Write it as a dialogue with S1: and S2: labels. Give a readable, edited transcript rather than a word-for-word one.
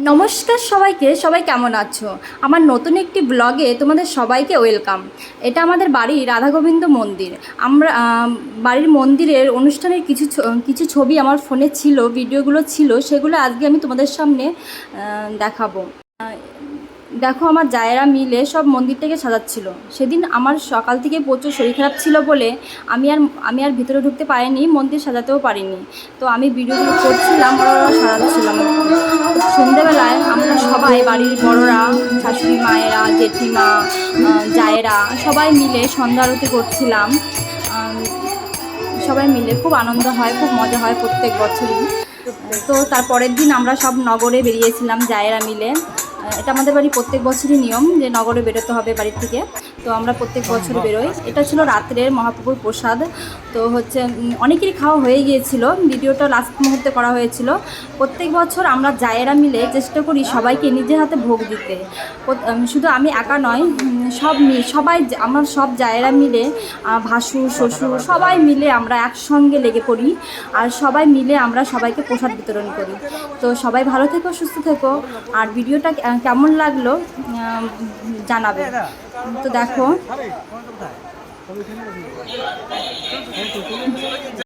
S1: নমস্কার সবাইকে, সবাই কেমন আছো? আমার নতুন একটি ব্লগে তোমাদের সবাইকে ওয়েলকাম। এটা আমাদের বাড়ির রাধা গোবিন্দ মন্দির। আমরা বাড়ির মন্দিরের অনুষ্ঠানের কিছু ছবি আমার ফোনে ছিল, ভিডিওগুলো ছিল, সেগুলো আজকে আমি তোমাদের সামনে দেখাবো। দেখো, আমার জায়েরা মিলে সব মন্দিরটাকে সাজাচ্ছিল। সেদিন আমার সকাল থেকে প্রচুর শরীর খারাপ ছিল বলে আমি আর ভিতরে ঢুকতে পারিনি, মন্দির সাজাতেও পারিনি। তো আমি ভিডিওগুলো করছিলাম, ওরা সাজাচ্ছিলাম। সন্ধেবেলায় আমরা সবাই বাড়ির বড়রা, শাশুড়ি মায়েরা, জেঠিমা, জায়েরা সবাই মিলে সন্ধ্যা আরতি করছিলাম। সবাই মিলে খুব আনন্দ হয়, খুব মজা হয় প্রত্যেক বছরই। তো তার পরের দিন আমরা সব নগরে বেরিয়েছিলাম জায়েরা মিলে। এটা আমাদের বাড়ি প্রত্যেক বছরই নিয়ম যে নগরে বেরোতে হবে বাড়ির থেকে। তো আমরা প্রত্যেক বছর বেরোই। এটা ছিল রাত্রের মহাপ্রভুর প্রসাদ। তো হচ্ছে অনেকেরই খাওয়া হয়ে গিয়েছিল, ভিডিওটা লাস্ট মুহূর্তে করা হয়েছিল। প্রত্যেক বছর আমরা জায়েরা মিলে চেষ্টা করি সবাইকে নিজের হাতে ভোগ দিতে। শুধু আমি একা নয়, সবাই আমার সব জায়েরা মিলে, ভাসুর শ্বশুর সবাই মিলে আমরা একসঙ্গে লেগে পড়ি, আর সবাই মিলে আমরা সবাইকে প্রসাদ বিতরণ করি। তো সবাই ভালো থেকো, সুস্থ থেকো, আর ভিডিওটা কেমন লাগলো জানাবে। তো দেখো।